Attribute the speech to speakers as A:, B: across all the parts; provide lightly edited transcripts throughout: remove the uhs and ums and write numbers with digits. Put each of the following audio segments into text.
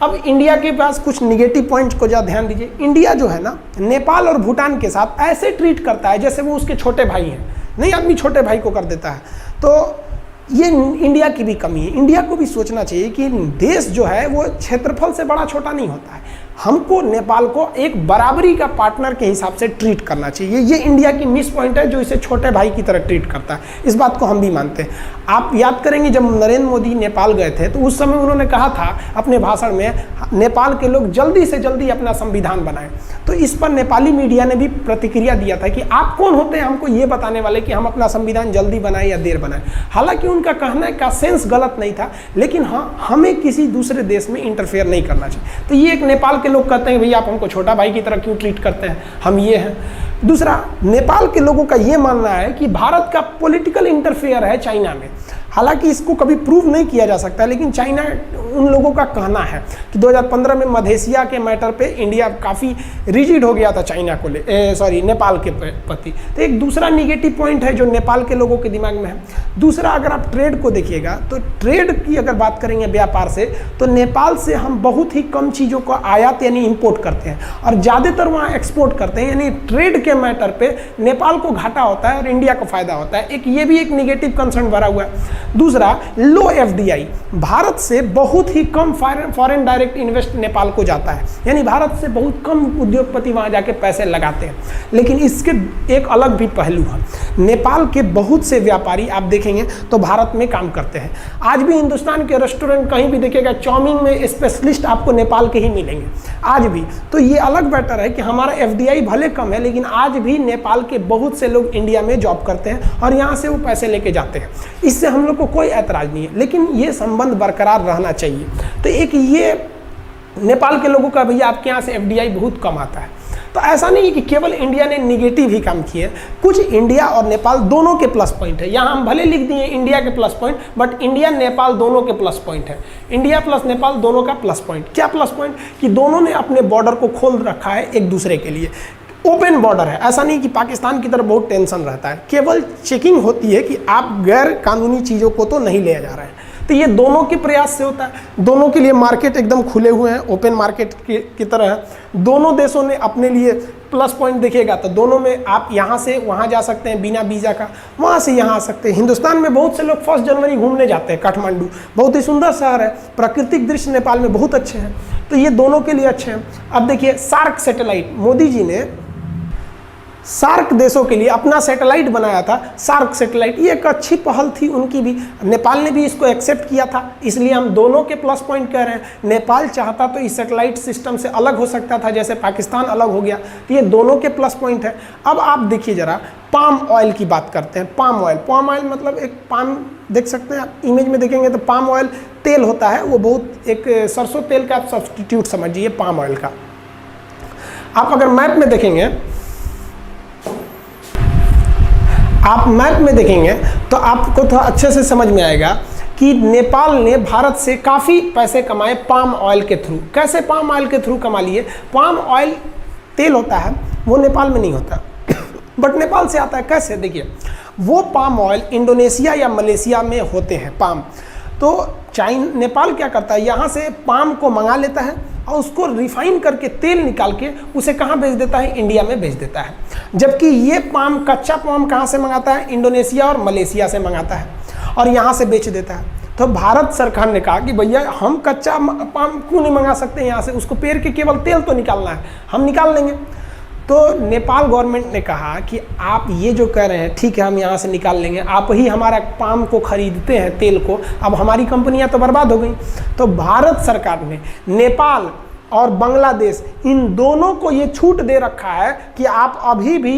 A: अब इंडिया के पास कुछ निगेटिव पॉइंट्स को ज़रा ध्यान दीजिए। इंडिया जो है ना, नेपाल और भूटान के साथ ऐसे ट्रीट करता है जैसे वो उसके छोटे भाई हैं। नहीं, आदमी छोटे भाई को कर देता है। तो ये इंडिया की भी कमी है। इंडिया को भी सोचना चाहिए कि देश जो है वो क्षेत्रफल से बड़ा छोटा नहीं होता है। हमको नेपाल को एक बराबरी का पार्टनर के हिसाब से ट्रीट करना चाहिए। ये इंडिया की मिस पॉइंट है जो इसे छोटे भाई की तरह ट्रीट करता है। इस बात को हम भी मानते हैं। आप याद करेंगे जब नरेंद्र मोदी नेपाल गए थे तो उस समय उन्होंने कहा था अपने भाषण में, नेपाल के लोग जल्दी से जल्दी अपना संविधान बनाएं। तो इस पर नेपाली मीडिया ने भी प्रतिक्रिया दिया था कि आप कौन होते हैं हमको ये बताने वाले कि हम अपना संविधान जल्दी बनाएं या देर बनाएं। हालांकि उनका कहने का सेंस गलत नहीं था, लेकिन हाँ, हमें किसी दूसरे देश में इंटरफेयर नहीं करना चाहिए। तो ये एक नेपाल के लोग कहते हैं भैया आप हमको छोटा भाई की तरह क्यों ट्रीट करते हैं, हम ये हैं। दूसरा, नेपाल के लोगों का ये मानना है कि भारत का पॉलिटिकल इंटरफेयर है चाइना में। हालांकि इसको कभी प्रूव नहीं किया जा सकता, लेकिन चाइना उन लोगों का कहना है कि 2015 में मधेसिया के मैटर पे इंडिया काफ़ी रिजिड हो गया था चाइना को नेपाल के प्रति। तो एक दूसरा निगेटिव पॉइंट है जो नेपाल के लोगों के दिमाग में है। दूसरा, अगर आप ट्रेड को देखिएगा तो ट्रेड की अगर बात करेंगे व्यापार से, तो नेपाल से हम बहुत ही कम चीज़ों को आयात यानी इंपोर्ट करते हैं और ज़्यादातर वहाँ एक्सपोर्ट करते हैं। यानी ट्रेड के मैटर पे नेपाल को घाटा होता है और इंडिया को फायदा होता है। एक ये भी एक निगेटिव कंसर्न भरा हुआ है। दूसरा, लो एफडीआई, भारत से बहुत ही कम फॉरेन डायरेक्ट इन्वेस्ट नेपाल को जाता है। यानी भारत से बहुत कम उद्योगपति वहां जाके पैसे लगाते हैं। लेकिन इसके एक अलग भी पहलू है। नेपाल के बहुत से व्यापारी आप देखेंगे तो भारत में काम करते हैं। आज भी हिंदुस्तान के रेस्टोरेंट कहीं भी देखिएगा, चाउमीन में स्पेशलिस्ट आपको नेपाल के ही मिलेंगे आज भी। तो ये अलग मैटर है कि हमारा एफडीआई भले कम है, लेकिन आज भी नेपाल के बहुत से लोग इंडिया में जॉब करते हैं और यहाँ से वो पैसे लेके जाते हैं। इससे हम लोग को कोई ऐतराज नहीं है, लेकिन ये संबंध बरकरार रहना चाहिए। तो एक ये नेपाल के लोगों का भैया आपके यहाँ से एफडीआई बहुत कम आता है। तो ऐसा नहीं है कि केवल इंडिया ने निगेटिव ही काम किए, कुछ इंडिया और नेपाल दोनों के प्लस पॉइंट है। यहाँ हम भले लिख दिए इंडिया के plus point, but India Nepal दोनों के प्लस पॉइंट है। इंडिया प्लस नेपाल दोनों का प्लस पॉइंट। क्या प्लस पॉइंट? कि दोनों ने अपने बॉर्डर को खोल रखा है एक दूसरे के लिए। ओपन बॉर्डर है, ऐसा नहीं कि पाकिस्तान की तरफ बहुत टेंशन रहता है। केवल चेकिंग होती है कि आप गैर कानूनी चीज़ों को तो नहीं ले जा रहे हैं। तो ये दोनों के प्रयास से होता है। दोनों के लिए मार्केट एकदम खुले हुए हैं, ओपन मार्केट की तरह है। दोनों देशों ने अपने लिए प्लस पॉइंट देखिएगा तो दोनों में आप यहाँ से वहाँ जा सकते हैं बिना वीज़ा का, वहाँ से यहाँ आ सकते हैं। हिंदुस्तान में बहुत से लोग 1 जनवरी घूमने जाते हैं। काठमांडू बहुत ही सुंदर शहर है, प्राकृतिक दृश्य नेपाल में बहुत अच्छे हैं। तो ये दोनों के लिए अच्छे हैं। अब देखिए सार्क सैटेलाइट, मोदी जी ने सार्क देशों के लिए अपना सैटेलाइट बनाया था। सार्क सैटेलाइट ये एक अच्छी पहल थी उनकी भी, नेपाल ने भी इसको एक्सेप्ट किया था। इसलिए हम दोनों के प्लस पॉइंट कह रहे हैं। नेपाल चाहता तो इस सैटेलाइट सिस्टम से अलग हो सकता था, जैसे पाकिस्तान अलग हो गया। तो ये दोनों के प्लस पॉइंट है। अब आप देखिए जरा, पाम ऑयल की बात करते हैं। पाम ऑयल मतलब एक पाम, देख सकते हैं आप इमेज में देखेंगे तो पाम ऑयल तेल होता है, वो बहुत एक सरसों तेल का आप सब्सटीट्यूट समझिए पाम ऑयल का। आप अगर मैप में देखेंगे, आप मैप में देखेंगे तो आपको थोड़ा अच्छे से समझ में आएगा कि नेपाल ने भारत से काफ़ी पैसे कमाए पाम ऑयल के थ्रू। कैसे पाम ऑयल के थ्रू कमा लिए? पाम ऑयल तेल होता है, वो नेपाल में नहीं होता बट नेपाल से आता है। कैसे? देखिए, वो पाम ऑयल इंडोनेशिया या मलेशिया में होते हैं पाम। तो नेपाल क्या करता है, यहाँ से पाम को मंगा लेता है और उसको रिफाइन करके तेल निकाल के उसे कहाँ भेज देता है? इंडिया में भेज देता है। जबकि ये पाम, कच्चा पाम कहाँ से मंगाता है? इंडोनेशिया और मलेशिया से मंगाता है और यहाँ से बेच देता है। तो भारत सरकार ने कहा कि भैया हम कच्चा पाम क्यों नहीं मंगा सकते यहाँ से, उसको पेड़ के केवल तेल तो निकालना है, हम निकाल लेंगे। तो नेपाल गवर्नमेंट ने कहा कि आप ये जो कह रहे हैं ठीक है, हम यहाँ से निकाल लेंगे, आप ही हमारा पाम को खरीदते हैं तेल को, अब हमारी कंपनियाँ तो बर्बाद हो गई। तो भारत सरकार ने नेपाल और बांग्लादेश इन दोनों को ये छूट दे रखा है कि आप अभी भी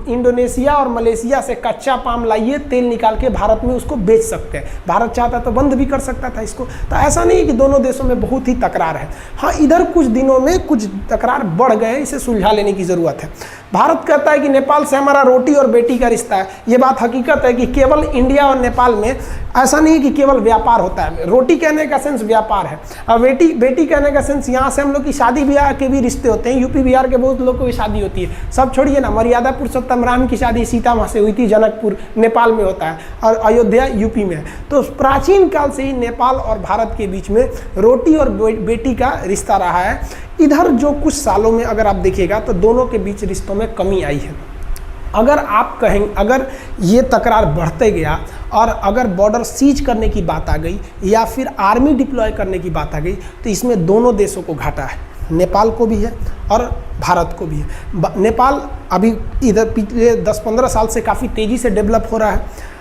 A: इंडोनेशिया और मलेशिया से कच्चा पाम लाइए, तेल निकाल के भारत में उसको बेच सकते हैं। भारत चाहता तो बंद भी कर सकता था इसको। तो ऐसा नहीं है कि दोनों देशों में बहुत ही तकरार है। हाँ, इधर कुछ दिनों में कुछ तकरार बढ़ गए, इसे सुलझा लेने की ज़रूरत है। भारत कहता है कि नेपाल से हमारा रोटी और बेटी का रिश्ता है। ये बात हकीकत है कि केवल इंडिया और नेपाल में ऐसा नहीं कि केवल व्यापार होता है। रोटी कहने का सेंस व्यापार है, और बेटी कहने का सेंस यहाँ से हम लोग की शादी ब्याह के भी रिश्ते होते हैं। यूपी बिहार के बहुत लोगों की शादी होती है। सब छोड़िए ना, मर्यादा पुरुषोत्तम राम की शादी सीता माँ से हुई थी, जनकपुर नेपाल में होता है और अयोध्या यूपी में है। तो प्राचीन काल से ही नेपाल और भारत के बीच में रोटी और बेटी का रिश्ता रहा है। इधर जो कुछ सालों में अगर आप देखिएगा तो दोनों के बीच रिश्तों में कमी आई है। अगर आप कहें, अगर ये तकरार बढ़ते गया और अगर बॉर्डर सीज करने की बात आ गई या फिर आर्मी डिप्लॉय करने की बात आ गई, तो इसमें दोनों देशों को घाटा है। नेपाल को भी है और भारत को भी है। नेपाल अभी इधर पिछले 10-15 साल से काफ़ी तेज़ी से डेवलप हो रहा है,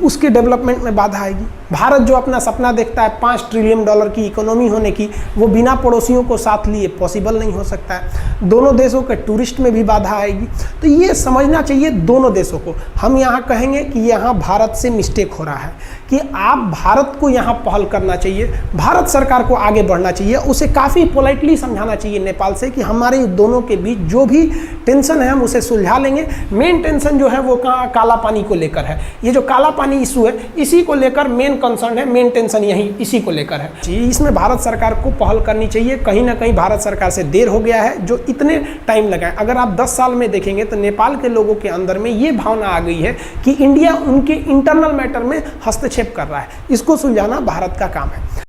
A: उसके डेवलपमेंट में बाधा आएगी। भारत जो अपना सपना देखता है $5 ट्रिलियन की इकोनॉमी होने की, वो बिना पड़ोसियों को साथ लिए पॉसिबल नहीं हो सकता है। दोनों देशों के टूरिस्ट में भी बाधा आएगी। तो ये समझना चाहिए दोनों देशों को। हम यहाँ कहेंगे कि यहाँ भारत से मिस्टेक हो रहा है, कि आप भारत को यहाँ पहल करना चाहिए, भारत सरकार को आगे बढ़ना चाहिए, उसे काफ़ी पोलाइटली समझाना चाहिए नेपाल से कि हमारे दोनों के बीच जो भी टेंशन है हम उसे सुलझा लेंगे। मेन टेंशन जो है वो काला पानी को लेकर है। ये जो काला पानी इशू है, इसी को लेकर मेन कंसर्न है, मेन टेंशन यही इसी को लेकर है। इसमें भारत सरकार को पहल करनी चाहिए। कहीं ना कहीं भारत सरकार से देर हो गया है, जो इतने टाइम लगा है। अगर आप 10 साल में देखेंगे तो नेपाल के लोगों के अंदर में ये भावना आ गई है कि इंडिया उनके इंटरनल मैटर में हस्तक्षेप कर रहा है। इसको सुलझाना भारत का काम है।